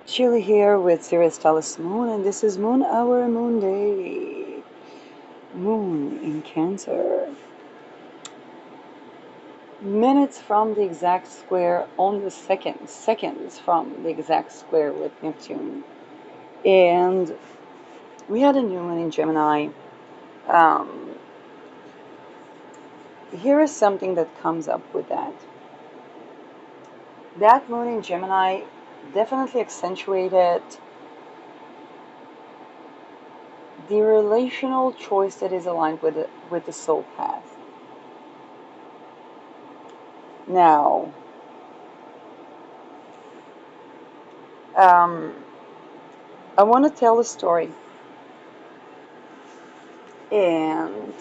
Chili here with Sirius Talis Moon, and this is Moon Hour Moon Day. Moon in Cancer. Minutes from the exact square on the seconds from the exact square with Neptune. And we had a new moon in Gemini. Um, Here is something that comes up with that. That moon in Gemini definitely accentuated the relational choice that is aligned with the soul path. Now, um, I want to tell a story, and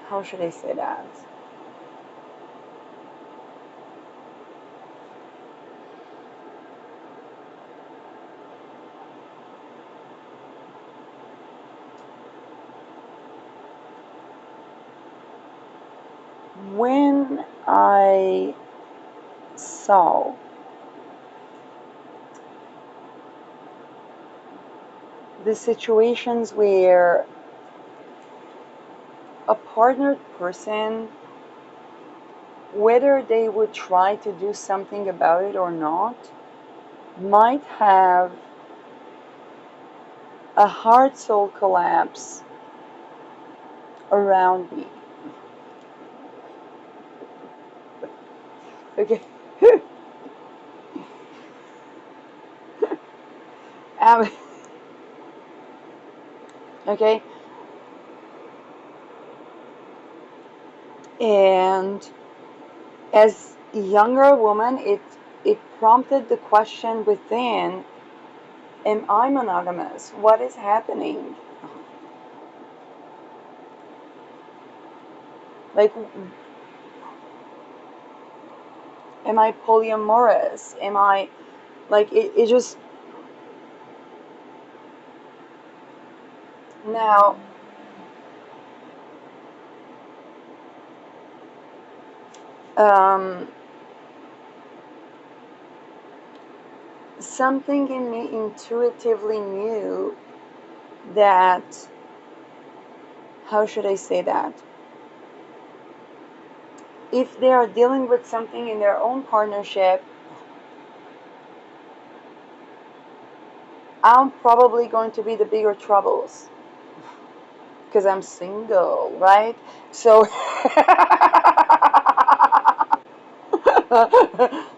how should I say that? When I saw the situations where a partnered person, whether they would try to do something about it or not, might have a heart soul collapse around me. Okay. Um, okay. And as a younger woman, it prompted the question within: am I monogamous? What is happening? Like, am I polyamorous? Am I, like, it just, now, um, something in me intuitively knew that, how should I say that? If they are dealing with something in their own partnership, I'm probably going to be the bigger troubles because I'm single, right? So,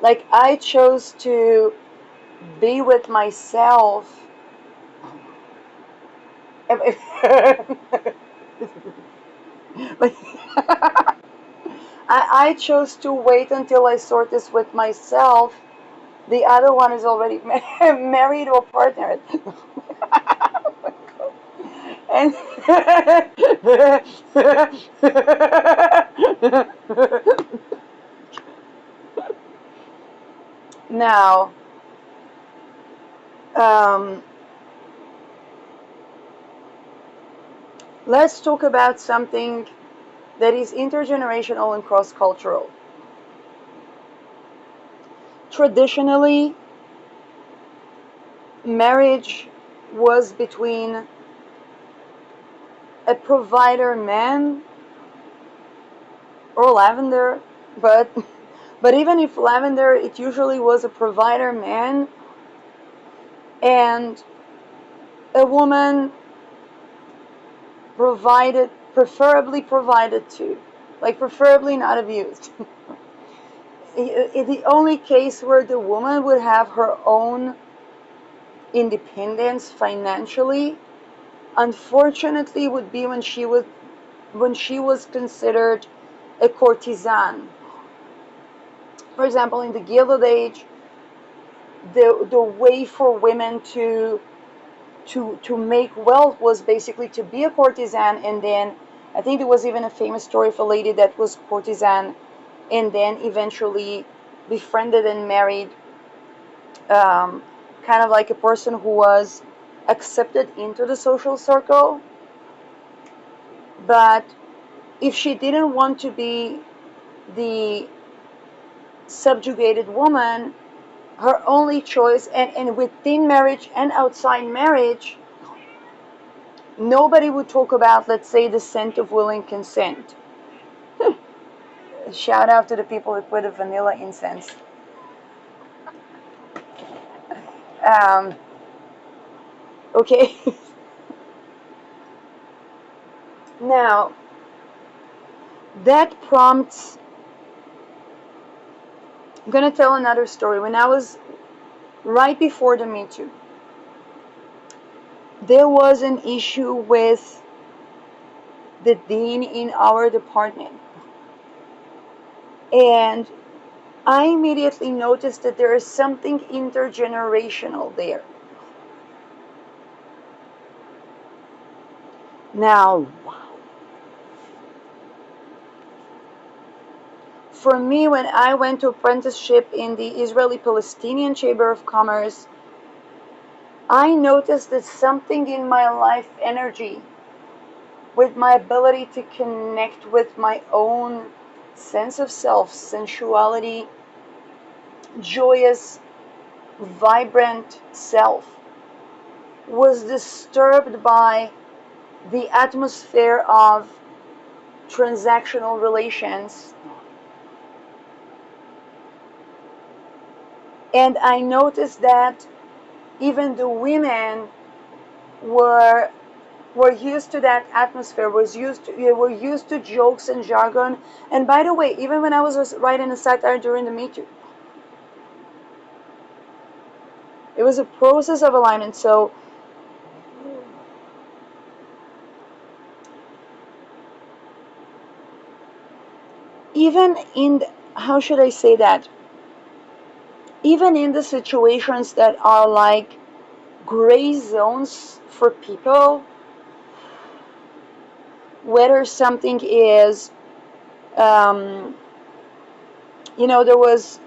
like, I chose to be with myself. Like, I chose to wait until I sort this with myself. The other one is already married or partnered. And now, um, let's talk about something that is intergenerational and cross-cultural. Traditionally, marriage was between a provider man or lavender, but even if lavender, it usually was a provider man and a woman provided, preferably provided to, like preferably not abused. The only case where the woman would have her own independence financially, unfortunately, would be when she was considered a courtesan. For example, in the Gilded Age, the way for women to make wealth was basically to be a courtesan, and then I think there was even a famous story of a lady that was courtesan and then eventually befriended and married, um, kind of like a person who was accepted into the social circle. But if she didn't want to be the subjugated woman, her only choice, and within marriage and outside marriage, nobody would talk about, let's say, the scent of willing consent. Shout out to the people who put a vanilla incense. Um, okay. Now, that prompts. I'm going to tell another story. When I was right before the Me Too, there was an issue with the dean in our department. And I immediately noticed that there is something intergenerational there. Now, for me, when I went to apprenticeship in the Israeli-Palestinian Chamber of Commerce, I noticed that something in my life energy, with my ability to connect with my own sense of self, sensuality, joyous, vibrant self, was disturbed by the atmosphere of transactional relations. And I noticed that even the women were were used to that atmosphere, were used to jokes and jargon. And by the way, even when I was writing a satire during the Me Too, it was a process of alignment. So even in how should I say that? Even in the situations that are like gray zones for people, whether something is, um, there was,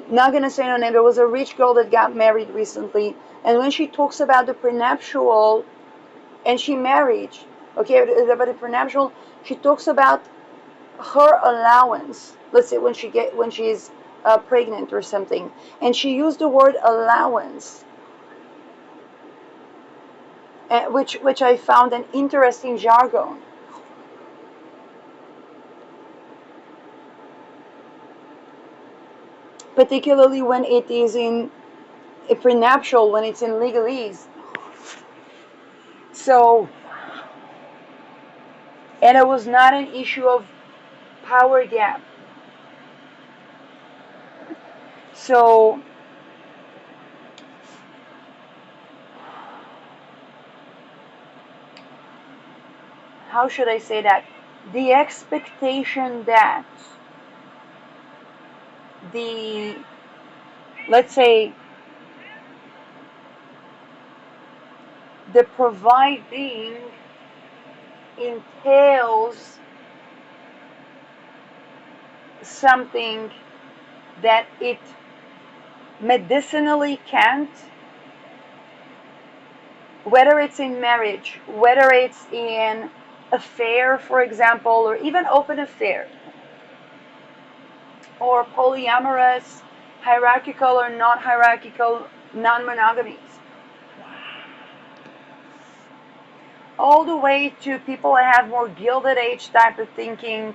not gonna say no name, there was a rich girl that got married recently, and when she talks about the prenuptial, and she married, okay, about the prenuptial, she talks about her allowance. Let's say when she's pregnant or something, and she used the word allowance, which I found an interesting jargon. Particularly when it is in a prenuptial, when it's in legalese. So, and it was not an issue of power gap. So, how should I say that? The expectation that the, let's say, the providing entails something that it medicinally can't, whether it's in marriage, whether it's in affair, for example, or even open affair, or polyamorous, hierarchical or not hierarchical non-monogamies, all the way to people that have more gilded age type of thinking.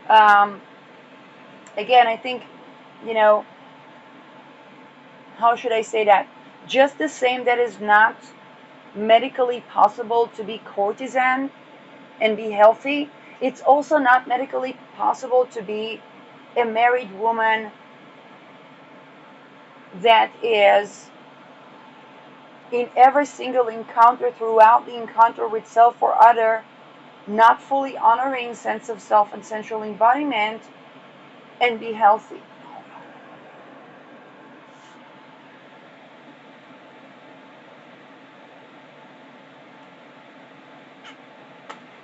Um, Again, I think, you know, how should I say that? Just the same that is not medically possible to be courtesan and be healthy, it's also not medically possible to be a married woman that is in every single encounter, throughout the encounter with self or other, not fully honoring sense of self and sensual embodiment and be healthy.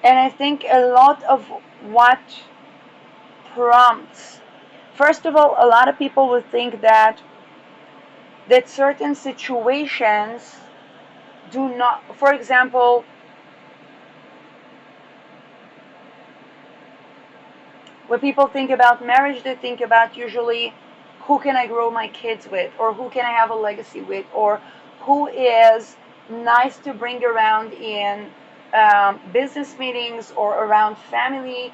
And I think a lot of what prompts, first of all, a lot of people would think that certain situations do not, for example, When people think about marriage, they think about usually who can I grow my kids with, or who can I have a legacy with, or who is nice to bring around in business meetings or around family.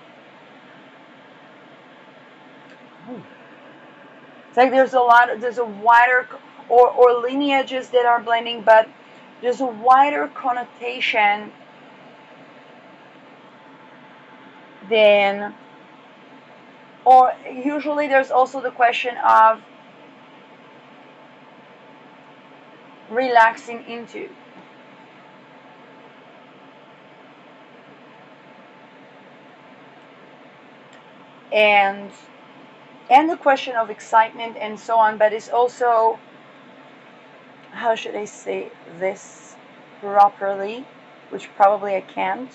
It's like there's a wider, or lineages that are blending, but there's a wider connotation than, or usually there's also the question of relaxing into. And the question of excitement and so on, but it's also, how should I say this properly, which probably I can't.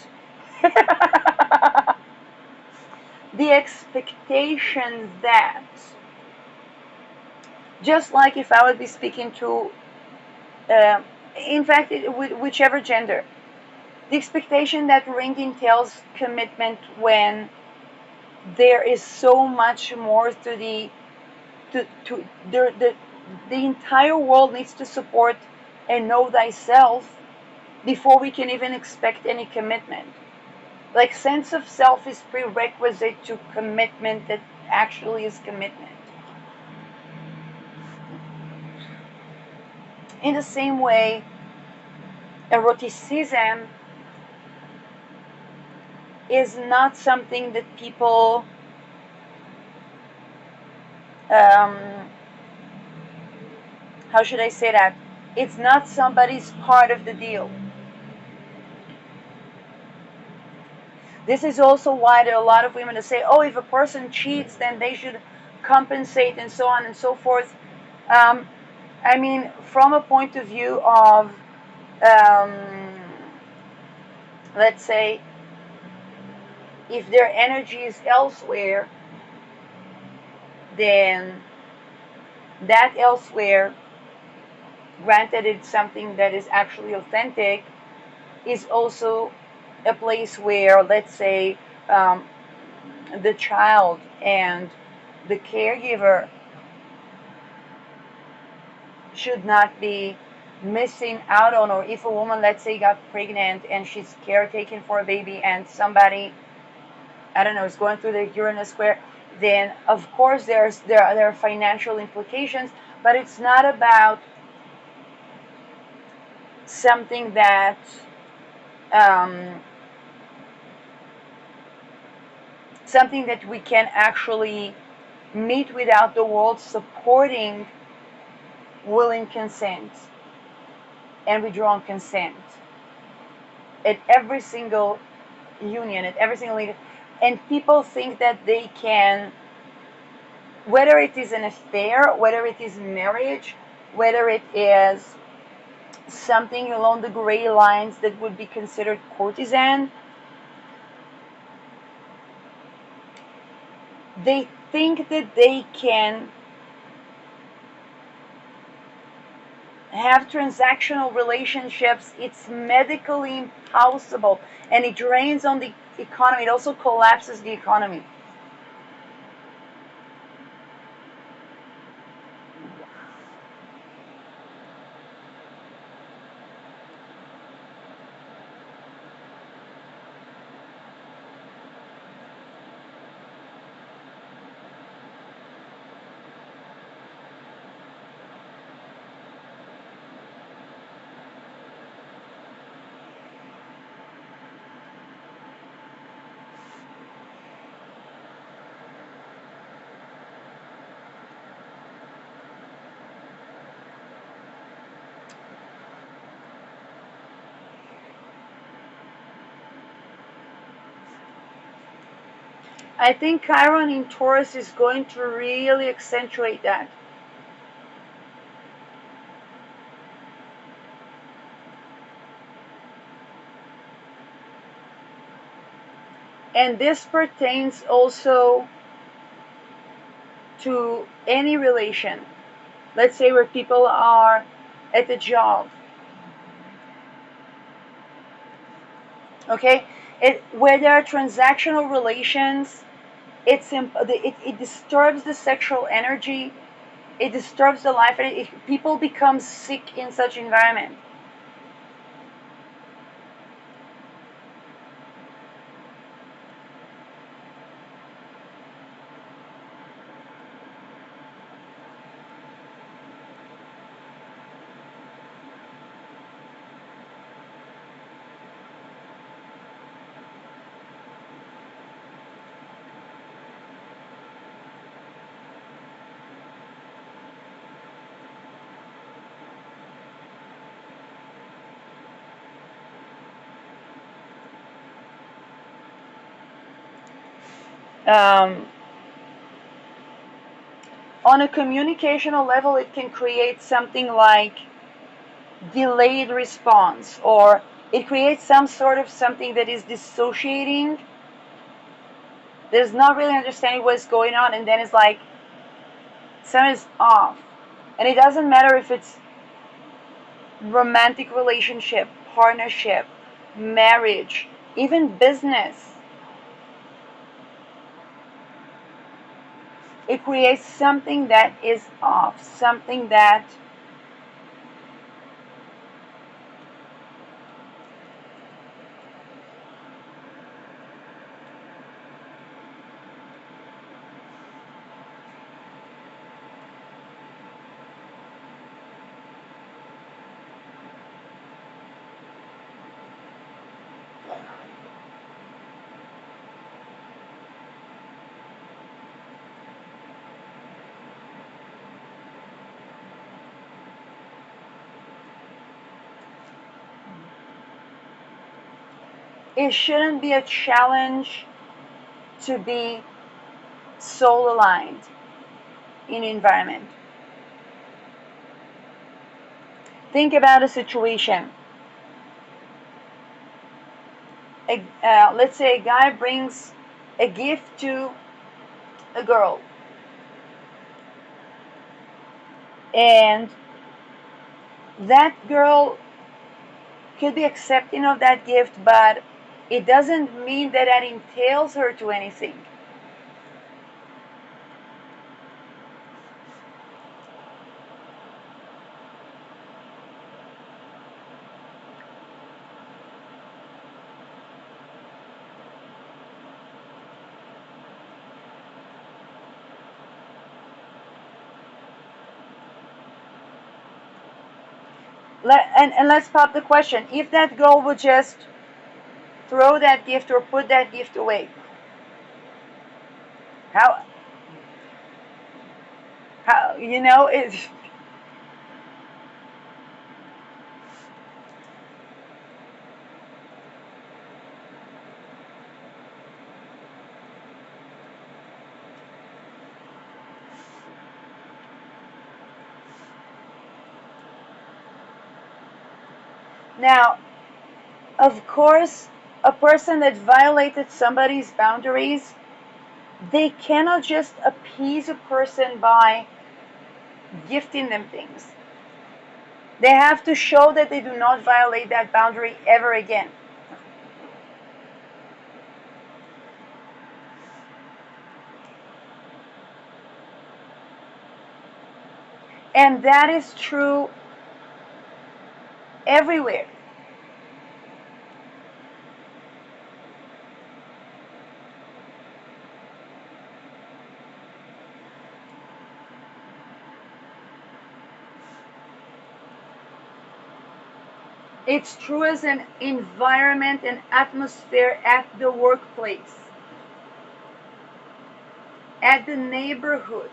The expectation that, just like if I would be speaking to, uh, in fact, whichever gender, the expectation that ring entails commitment when there is so much more to the entire world needs to support and know thyself before we can even expect any commitment. Like, sense of self is prerequisite to commitment that actually is commitment. In the same way, eroticism is not something that people, um, how should I say that? It's not somebody's part of the deal. This is also why there are a lot of women that say, oh, if a person cheats, then they should compensate and so on and so forth. Um, I mean, from a point of view of, um, let's say, if their energy is elsewhere, then that elsewhere, granted it's something that is actually authentic, is also a place where, let's say, um, the child and the caregiver should not be missing out on. Or if a woman, let's say, got pregnant and she's caretaking for a baby and somebody, I don't know, is going through the Uranus square, then of course there are financial implications, but it's not about something that, um, something that we can actually meet without the world supporting willing consent and withdrawn consent at every single union, at every single leader. And people think that they can, whether it is an affair, whether it is marriage, whether it is something along the gray lines that would be considered courtesan, they think that they can have transactional relationships. It's medically impossible, and it drains on the economy. It also collapses the economy. I think Chiron in Taurus is going to really accentuate that. And this pertains also to any relation. Let's say where people are at the job. Okay? Where there are transactional relations, it disturbs the sexual energy, it disturbs the life, and people become sick in such environment. Um, on a communicational level, it can create something like delayed response, or it creates some sort of something that is dissociating. There's not really understanding what's going on, and then it's like something's off. And it doesn't matter if it's romantic relationship, partnership, marriage, even business. It creates something that is off, something that it shouldn't be a challenge to be soul aligned in environment. Think about a situation. Let's say a guy brings a gift to a girl, and that girl could be accepting of that gift, but it doesn't mean that that entails her to anything. And let's pop the question: if that girl would just throw that gift or put that gift away, how it. Now, of course, a person that violated somebody's boundaries, they cannot just appease a person by gifting them things. They have to show that they do not violate that boundary ever again. And that is true everywhere. It's true as an environment and atmosphere at the workplace, at the neighborhood.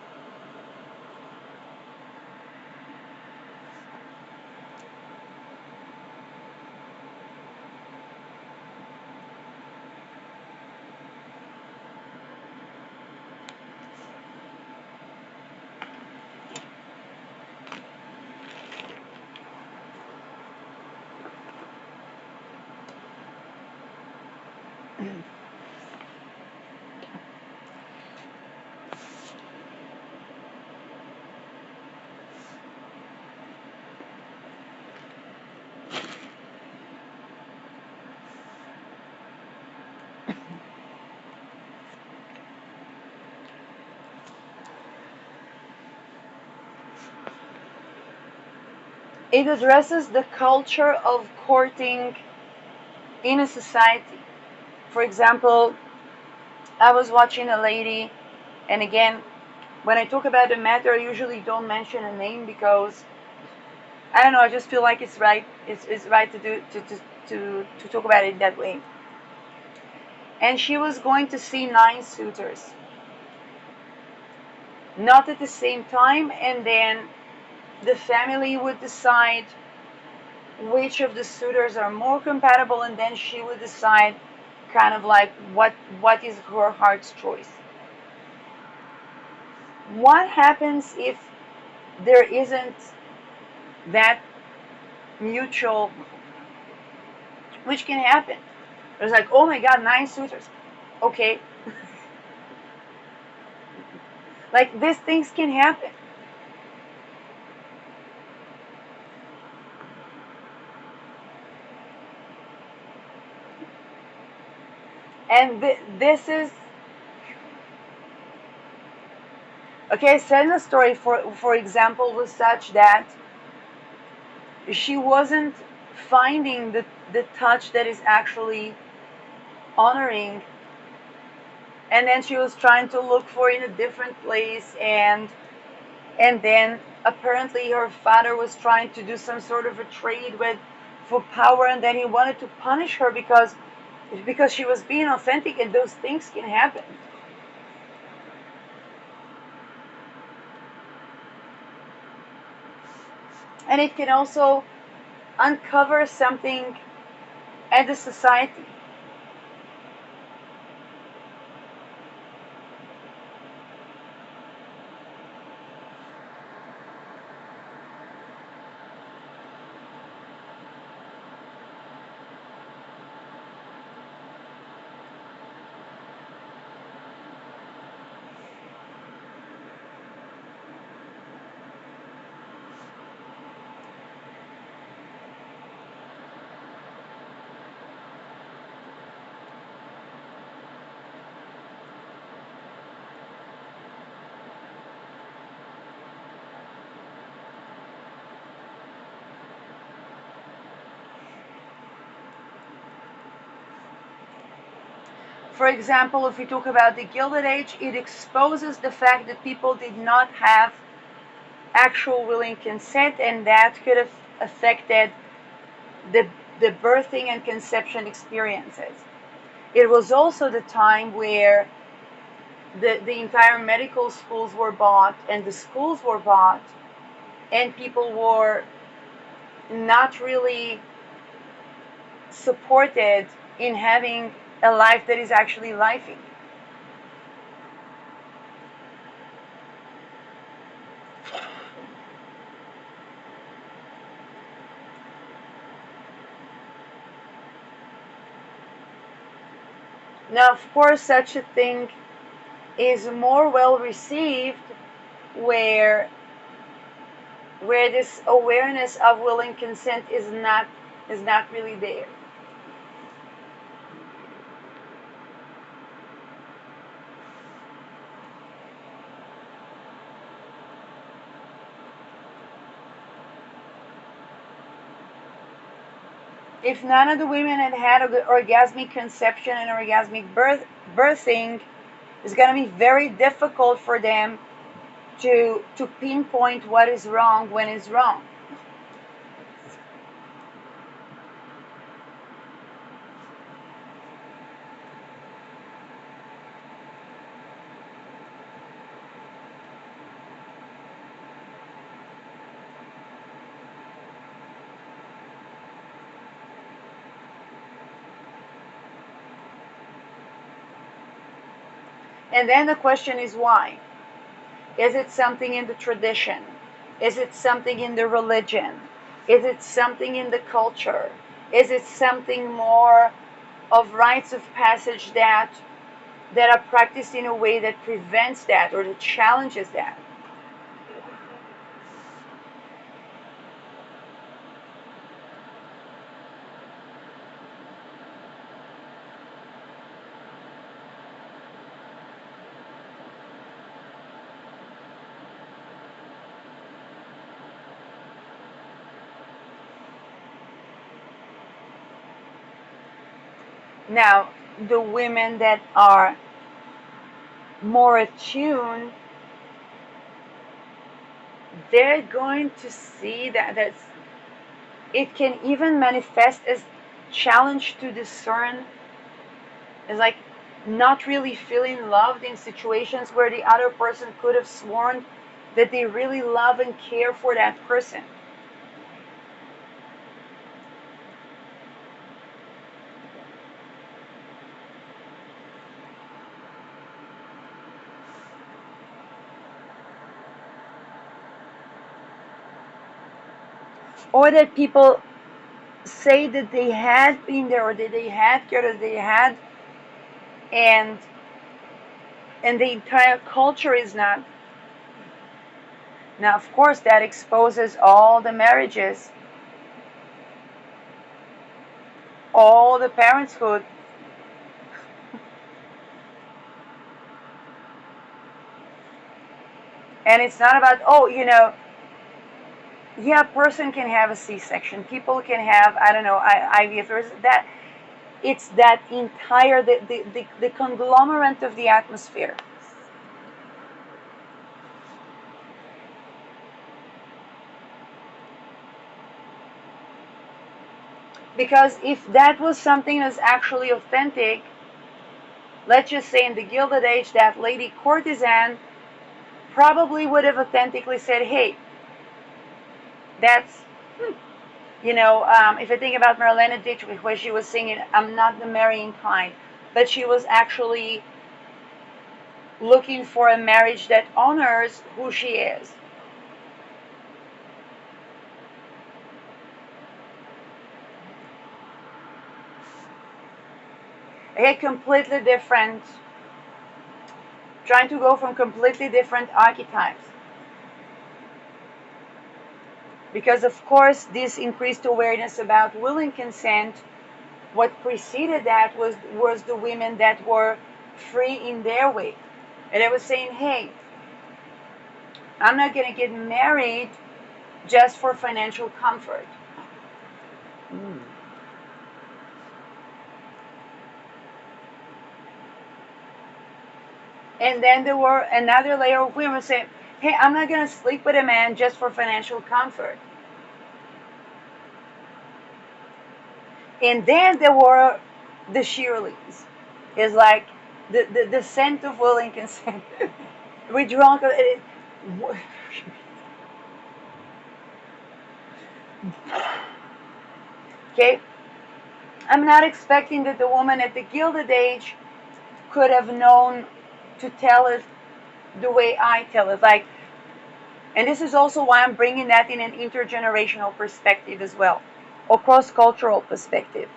It addresses the culture of courting in a society. For example, I was watching a lady, and again, when I talk about a matter, I usually don't mention a name because I don't know. I just feel like it's right. It's right to do to talk about it that way. And she was going to see 9 suitors, not at the same time, and then the family would decide which of the suitors are more compatible, and then she would decide kind of like what is her heart's choice. What happens if there isn't that mutual, which can happen? There's like, oh my god, 9 suitors. Okay, like these things can happen. And this is okay. Serena's story, for example, was such that she wasn't finding the touch that is actually honoring, and then she was trying to look for in a different place, and then apparently her father was trying to do some sort of a trade with for power, and then he wanted to punish her because she was being authentic, and those things can happen. And it can also uncover something at the society. For example, if we talk about the Gilded Age, it exposes the fact that people did not have actual willing consent, and that could have affected the, the birthing and conception experiences. It was also the time where the entire medical schools were bought and the schools were bought, and people were not really supported in having a life that is actually lifing. Now, of course, such a thing is more well received where this awareness of willing consent is not really there. If none of the women had had orgasmic conception and orgasmic birthing, it's going to be very difficult for them to pinpoint what is wrong when it's wrong. And then the question is why? Is it something in the tradition? Is it something in the religion? Is it something in the culture? Is it something more of rites of passage that are practiced in a way that prevents that or that challenges that? Now, the women that are more attuned, they're going to see that it can even manifest as challenge to discern, as like not really feeling loved in situations where the other person could have sworn that they really love and care for that person. Or that people say that they had been there, or that they had cared, or they had, and the entire culture is not. Now, of course, that exposes all the marriages, all the parenthood. And it's not about, oh, yeah, a person can have a C-section. People can have, I don't know, IVF. There's that. It's that entire, the conglomerate of the atmosphere. Because if that was something that's actually authentic, let's just say in the Gilded Age, that lady courtesan probably would have authentically said, hey, that's, if I think about Marlene Dietrich, where she was singing, I'm not the marrying kind, but she was actually looking for a marriage that honors who she is. A completely different, trying to go from completely different archetypes. Because, of course, this increased awareness about will and consent, what preceded that was the women that were free in their way. And they were saying, hey, I'm not going to get married just for financial comfort. Mm. And then there were another layer of women saying, hey, I'm not going to sleep with a man just for financial comfort. And then there were the Shirleys. It's like the scent of will and consent. We drunk. Okay, I'm not expecting that the woman at the Gilded Age could have known to tell it the way I tell it. Like, and this is also why I'm bringing that in an intergenerational perspective as well, or cross-cultural perspective.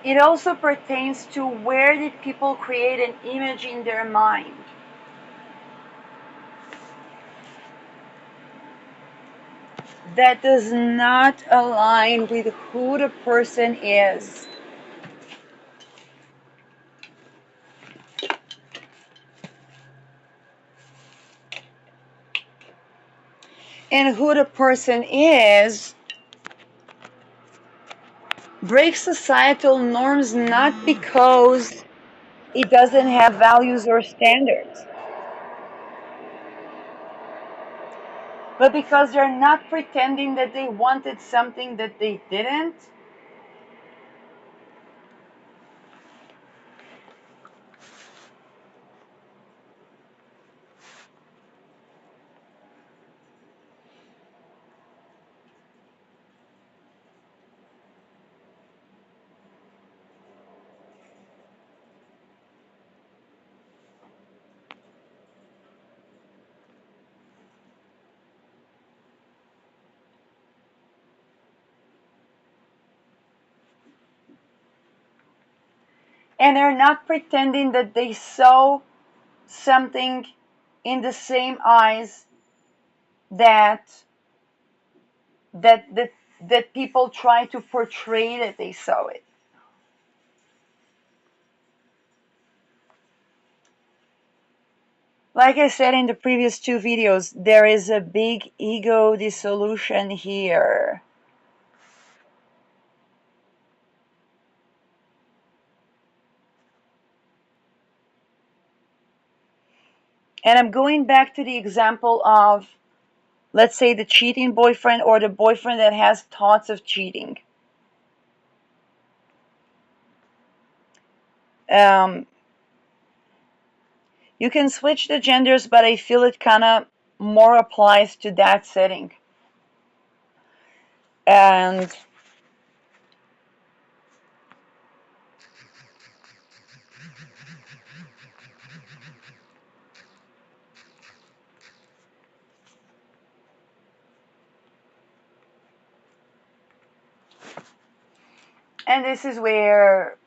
It also pertains to where did people create an image in their mind. That does not align with who the person is. And who the person is breaks societal norms not because it doesn't have values or standards, but because they're not pretending that they wanted something that they didn't. And they're not pretending that they saw something in the same eyes that that that that people try to portray that they saw it. Like I said in the previous two videos, there is a big ego dissolution here. And I'm going back to the example of, let's say, the cheating boyfriend or the boyfriend that has thoughts of cheating. Um, you can switch the genders, but I feel it kind of more applies to that setting. And this is where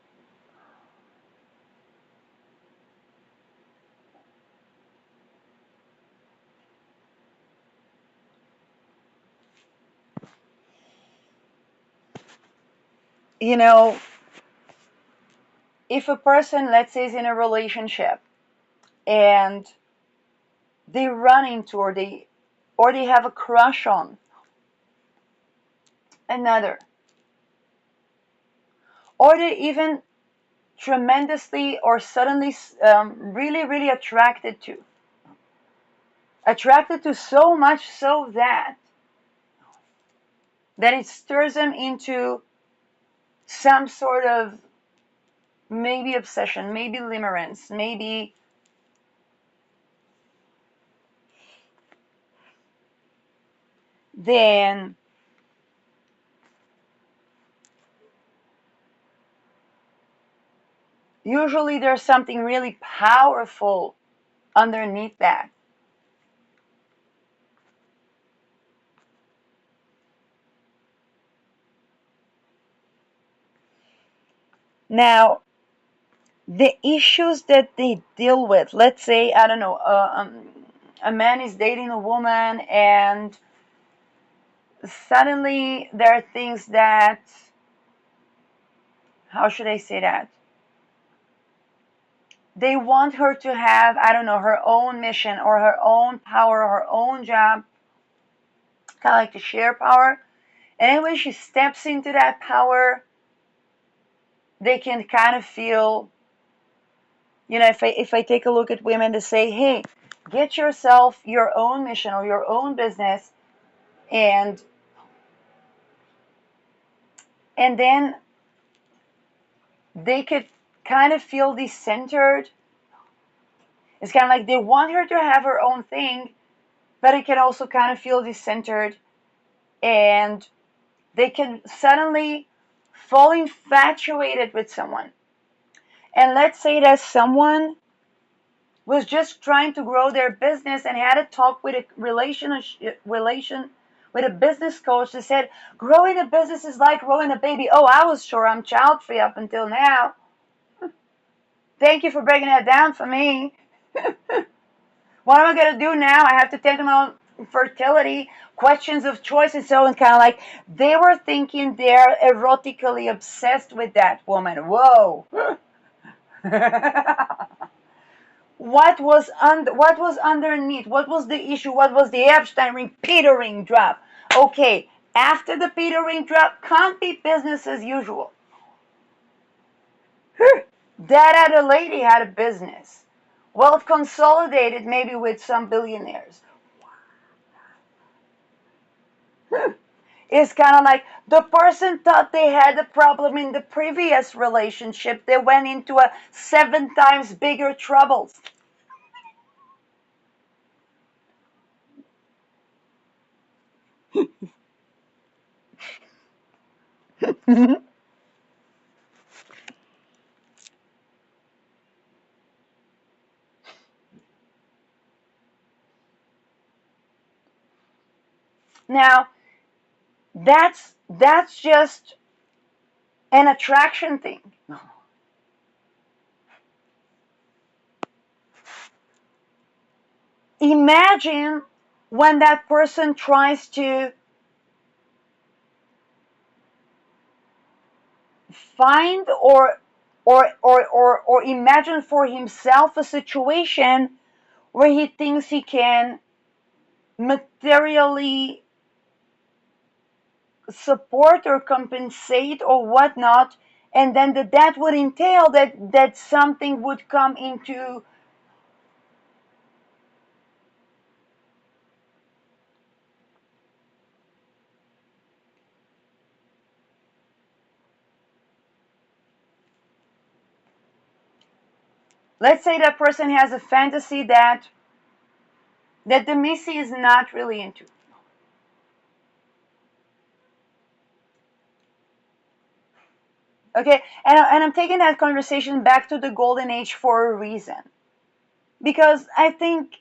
you know, if a person, let's say, is in a relationship and they run into or they have a crush on another, or they even tremendously or suddenly really really attracted to so much so that it stirs them into some sort of maybe obsession, maybe limerence, maybe then usually there's something really powerful underneath that. Now, the issues that they deal with, let's say, I don't know, a man is dating a woman and suddenly there are things that, how should I say that? They want her to have, I don't know, her own mission or her own power, her own job, kind of like to share power. And then when she steps into that power, they can kind of feel, if I take a look at women to say, hey, get yourself your own mission or your own business, and then they could kind of feel decentered. It's kind of like they want her to have her own thing, but it can also kind of feel decentered, and they can suddenly fall infatuated with someone. And let's say that someone was just trying to grow their business and had a talk with a with a business coach that said, growing a business is like growing a baby. Oh, I was sure I'm child free up until now. Thank you for breaking that down for me. What am I going to do now? I have to tend to my own fertility, questions of choice, and so on. Kind of like they were thinking they're erotically obsessed with that woman. Whoa. What was underneath? What was the issue? What was the Epstein ring? Peter ring drop. Okay, after the Peter ring drop, can't be business as usual. That other lady had a business. Well, consolidated maybe with some billionaires. It's kind of like the person thought they had a problem in the previous relationship. They went into a 7 times bigger troubles. Now, that's just an attraction thing. Imagine when that person tries to find or imagine for himself a situation where he thinks he can materially support or compensate or whatnot, and then that would entail that something would come into, let's say that person has a fantasy that the Missy is not really into. Okay, and I'm taking that conversation back to the golden age for a reason. Because I think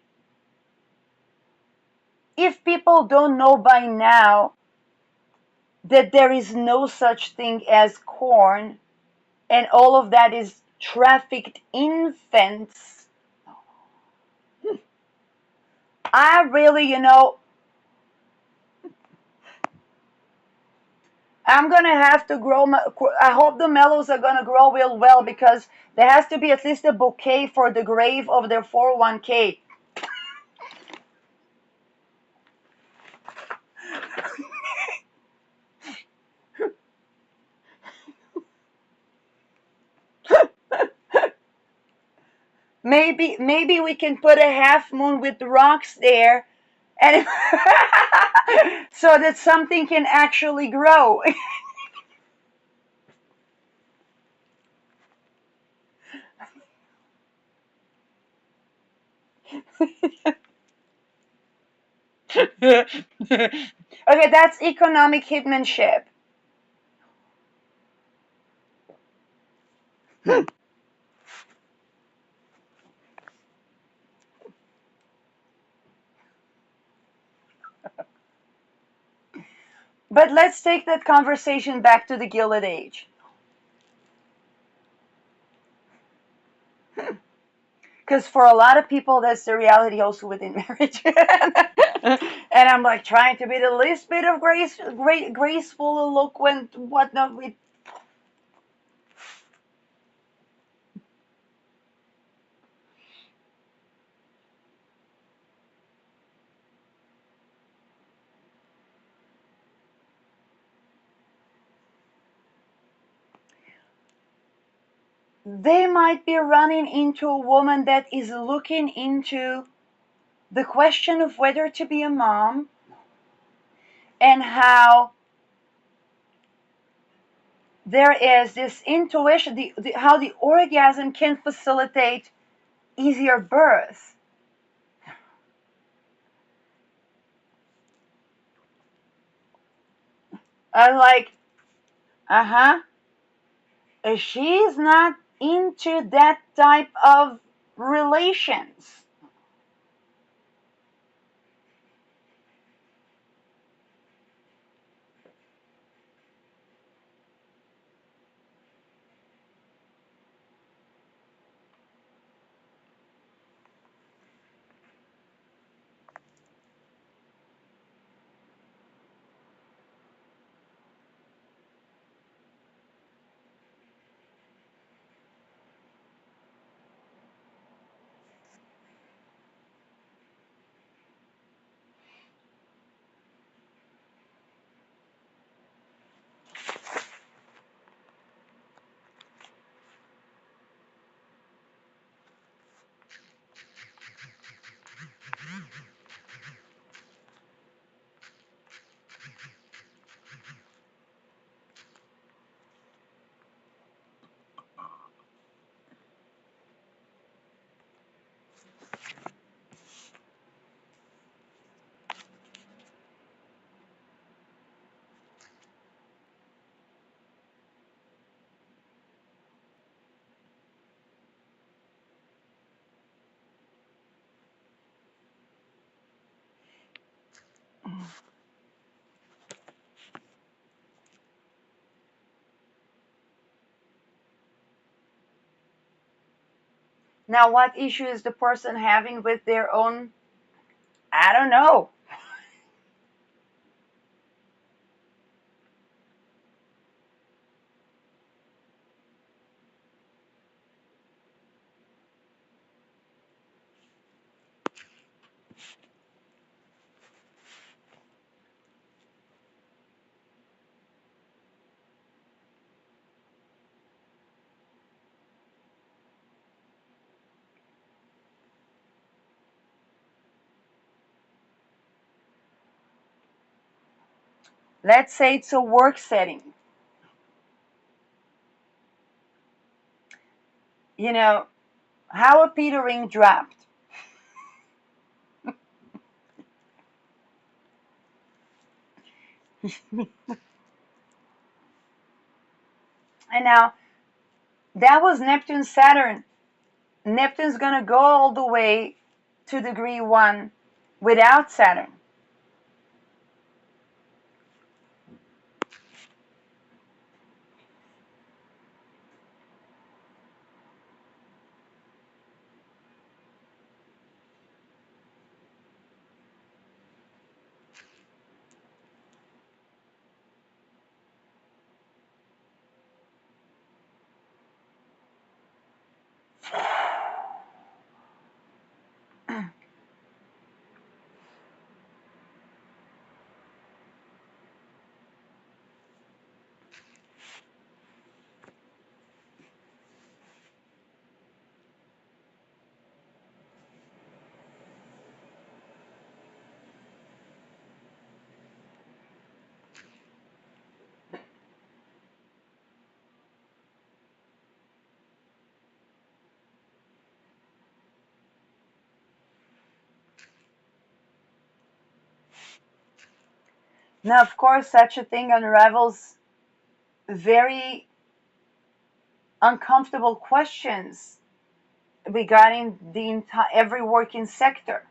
if people don't know by now that there is no such thing as corn and all of that is trafficked infants, I really, I'm gonna have to grow. I hope the mellows are gonna grow real well because there has to be at least a bouquet for the grave of their 401k. Maybe we can put a half moon with rocks there, and so that something can actually grow. Okay, that's economic hitmanship. But let's take that conversation back to the Gilded Age. Because for a lot of people, that's the reality also within marriage. And I'm like trying to be the least bit of graceful, eloquent, whatnot. They might be running into a woman that is looking into the question of whether to be a mom and how there is this intuition, how the orgasm can facilitate easier birth. I'm like, uh huh. She's not into that type of relations. Now, what issue is the person having with their own? I don't know. Let's say it's a work setting. You know, how a Peter ring dropped. And now, that was Neptune Saturn. Neptune's going to go all the way to degree 1 without Saturn. Now, of course, such a thing unravels very uncomfortable questions regarding the entire every working sector.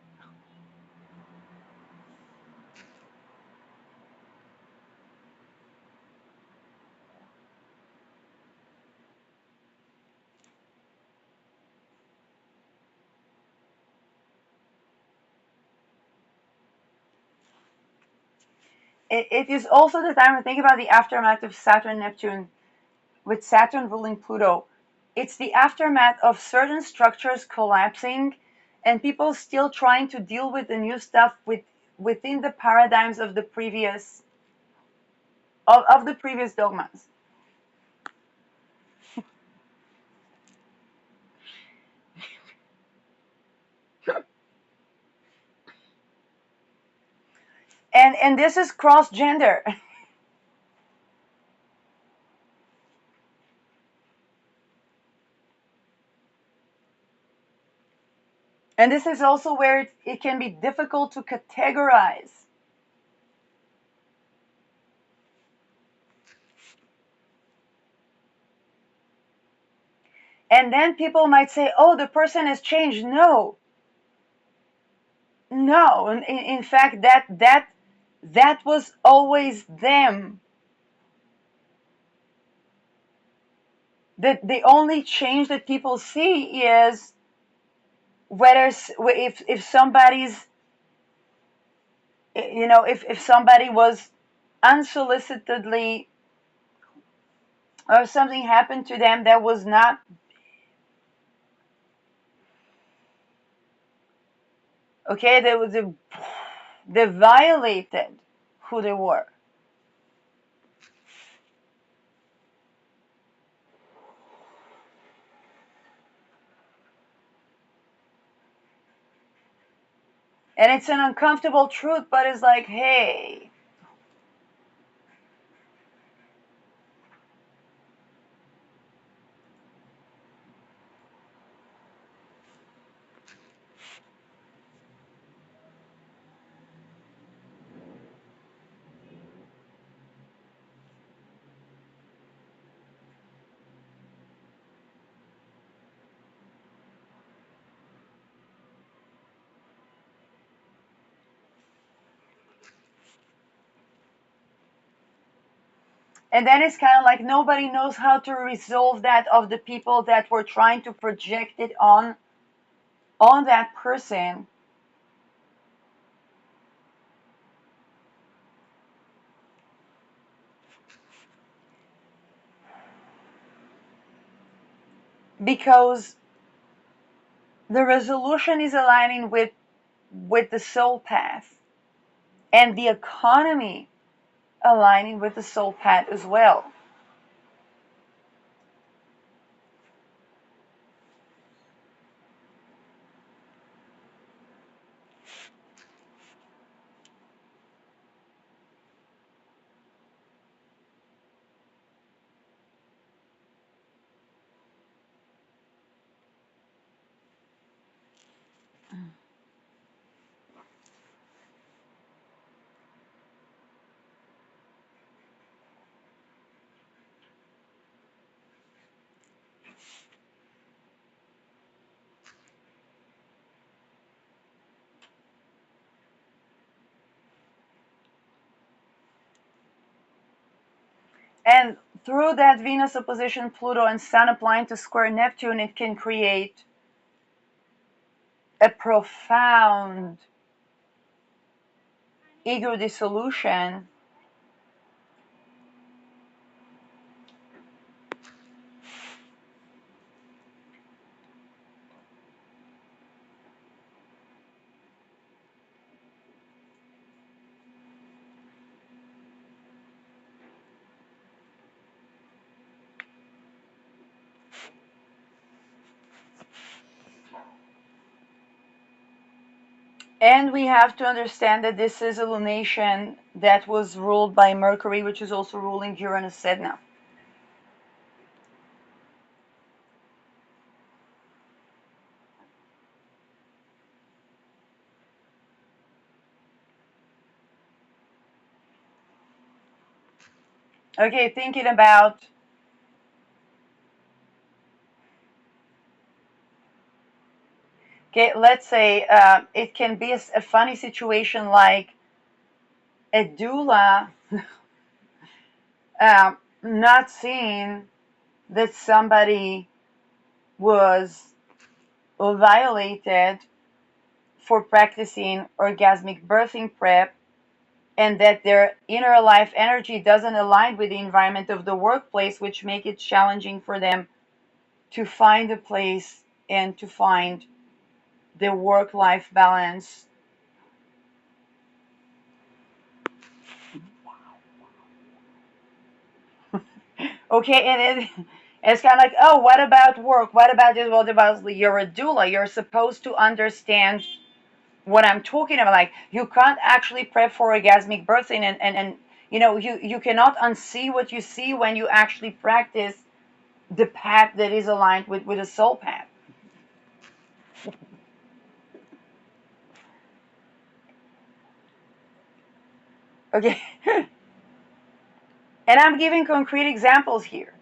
It is also the time to think about the aftermath of Saturn Neptune, with Saturn ruling Pluto. It's the aftermath of certain structures collapsing and people still trying to deal with the new stuff within the paradigms of the previous of the previous dogmas. And this is cross gender. And this is also where it can be difficult to categorize. And then people might say, oh, the person has changed. No, no. In fact, that was always them. The only change that people see is whether if somebody's, if somebody was unsolicitedly, or something happened to them that was not okay. They violated who they were. And it's an uncomfortable truth, but it's like, hey. And then it's kind of like nobody knows how to resolve that, of the people that were trying to project it on on that person because the resolution is aligning with the soul path and the economy aligning with the soul path as well. And through that Venus opposition Pluto and Sun applying to square Neptune, it can create a profound ego dissolution. And we have to understand that this is a lunation that was ruled by Mercury, which is also ruling Uranus Sedna. Okay, thinking about okay, let's say it can be a funny situation like a doula not seeing that somebody was violated for practicing orgasmic birthing prep and that their inner life energy doesn't align with the environment of the workplace, which make it challenging for them to find a place and to find their work-life balance. Okay, and it's kind of like, oh, what about work? What about this? What about you're a doula? You're supposed to understand what I'm talking about. Like, you can't actually prep for orgasmic birthing, and you know, you cannot unsee what you see when you actually practice the path that is aligned with a soul path. Okay, and I'm giving concrete examples here.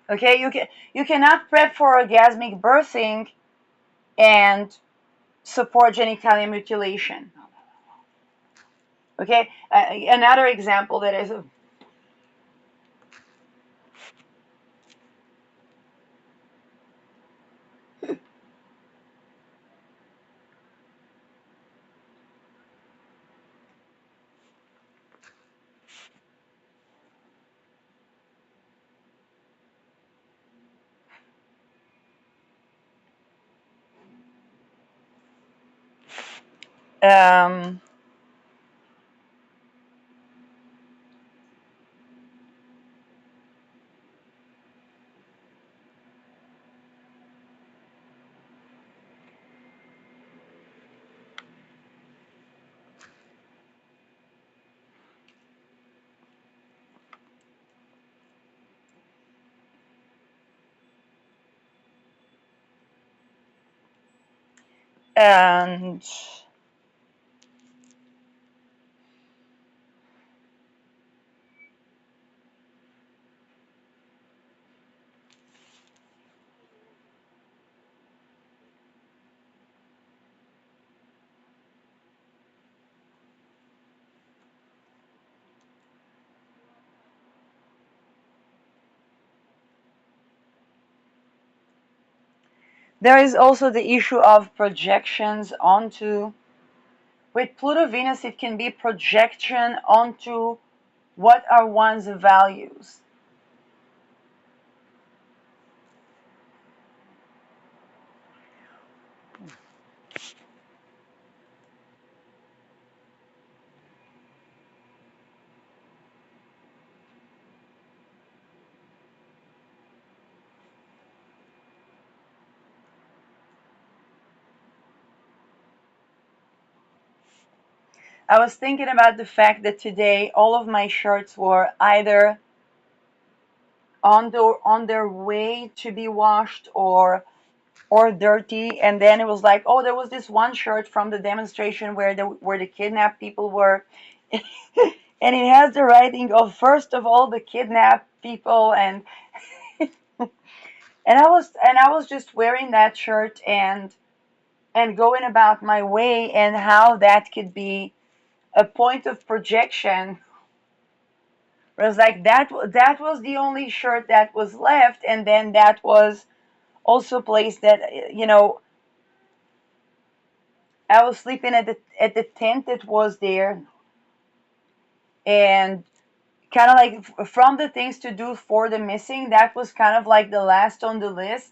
Okay, you cannot prep for orgasmic birthing and support genitalia mutilation. Okay, another example that is um, and There is also the issue of projections onto, with Pluto Venus, it can be projection onto what are one's values. I was thinking about the fact that today all of my shirts were either on their way to be washed or dirty, and then it was like, oh, there was this one shirt from the demonstration where the kidnapped people were, and it has the writing of first of all the kidnapped people, and I was just wearing that shirt and going about my way, and how that could be a point of projection. It was like that was the only shirt that was left, and then that was also a place that, I was sleeping at the tent that was there, and kind of like from the things to do for the missing, that was kind of like the last on the list.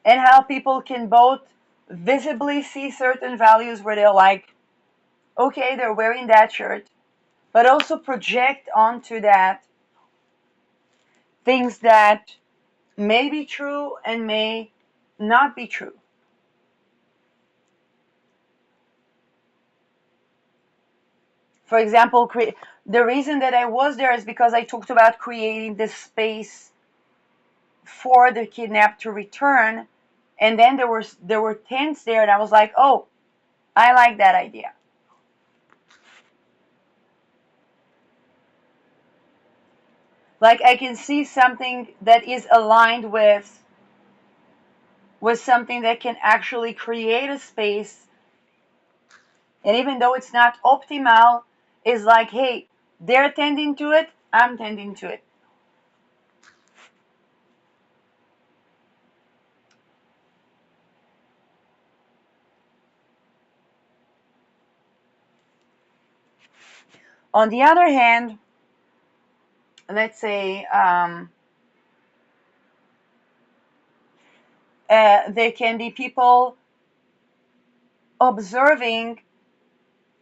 And how people can both visibly see certain values where they're like, okay, they're wearing that shirt, but also project onto that things that may be true and may not be true. For example, the reason that I was there is because I talked about creating this space for the kidnapped to return, and then there were tents there, and I was like, oh, I like that idea. Like I can see something that is aligned with something that can actually create a space, and even though it's not optimal, is like, hey, they're tending to it, I'm tending to it. On the other hand, let's say there can be people observing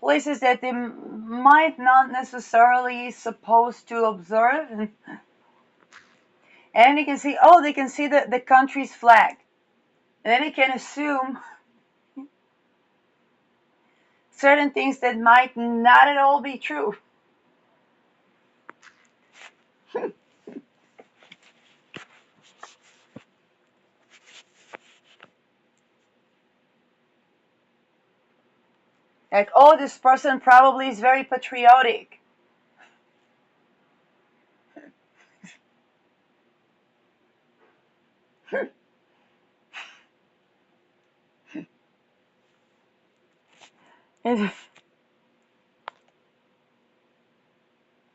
places that they might not necessarily supposed to observe, and they can see, oh, they can see the country's flag, and then they can assume certain things that might not at all be true. Like, oh, this person probably is very patriotic.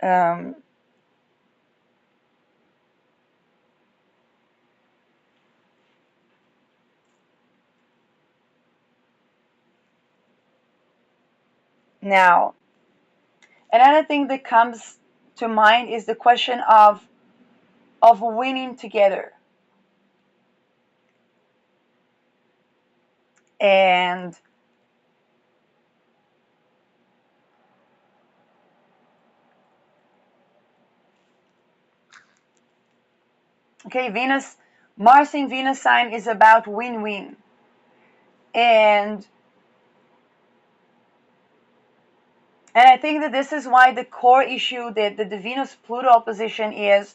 um, Now, another thing that comes to mind is the question of winning together. And okay, Mars in Venus sign is about win-win. And I think that this is why the core issue that the Venus Pluto opposition is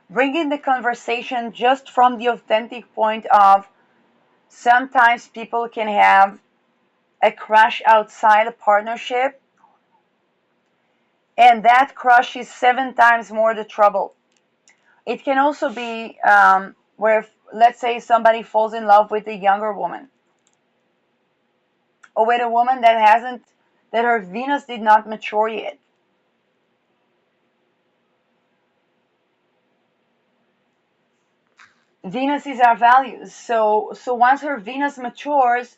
bringing the conversation just from the authentic point of sometimes people can have a crush outside a partnership, and that crush is 7 times more the trouble. It can also be where, let's say, somebody falls in love with a younger woman, or with a woman that her Venus did not mature yet. Venus is our values. So once her Venus matures,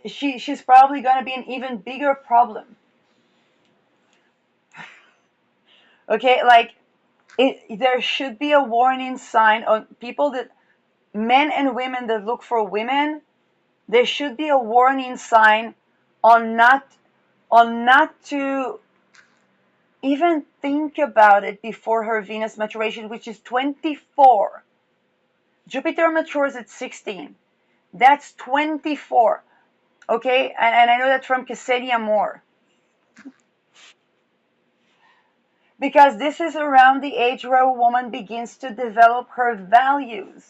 she's probably going to be an even bigger problem. Okay, like there should be a warning sign on people that men and women that look for women. There should be a warning sign on not to even think about it before her Venus maturation, which is 24. Jupiter matures at 16. That's 24. Okay, and I know that from Ksenia Moore. Because this is around the age where a woman begins to develop her values.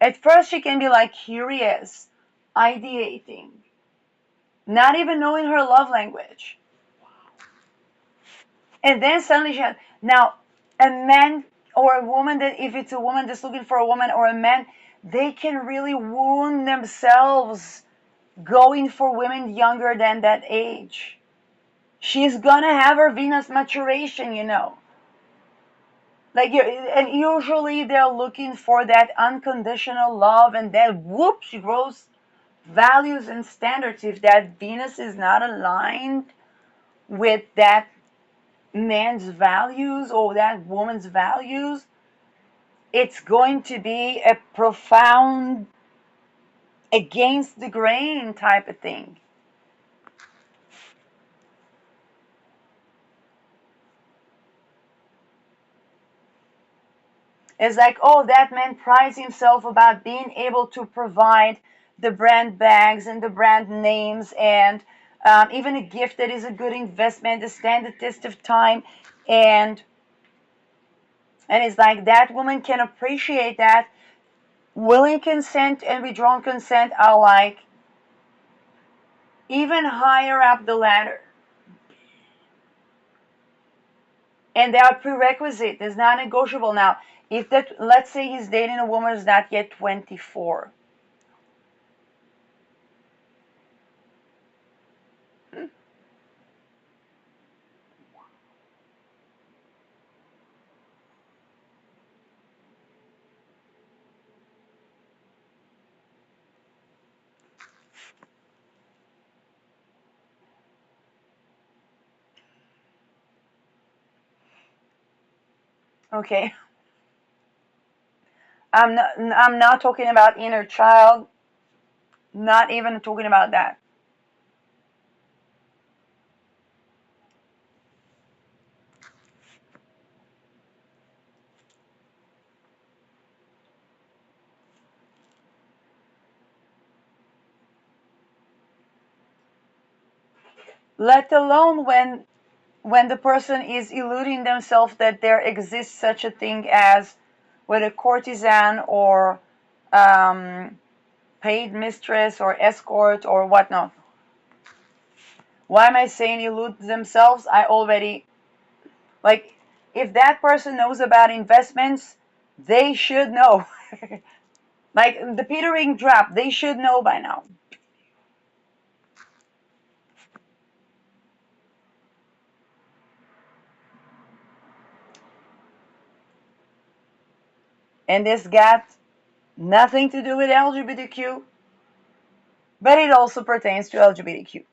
At first, she can be like curious, ideating, not even knowing her love language. And then suddenly she has, now, a man or a woman, that if it's a woman that's looking for a woman or a man, they can really wound themselves going for women younger than that age. She's gonna have her Venus maturation. Like, and usually they're looking for that unconditional love, and then whoop, she grows values and standards. If that Venus is not aligned with that man's values or that woman's values, it's going to be a profound against the grain type of thing. It's like, oh, that man prides himself about being able to provide the brand bags and the brand names, and even a gift that is a good investment, to stand the test of time. And it's like that woman can appreciate that. Willing consent and withdrawn consent are like even higher up the ladder. And they are prerequisite. It's not negotiable. Now, if that, let's say he's dating a woman who's not yet 24. Okay. I'm not talking about inner child, not even talking about that. Let alone when the person is eluding themselves that there exists such a thing as with a courtesan or um, paid mistress or escort or whatnot. Why am I saying elude themselves? I already, like, if that person knows about investments, they should know. Like the petering drop, they should know by now. And this got nothing to do with LGBTQ, but it also pertains to LGBTQ.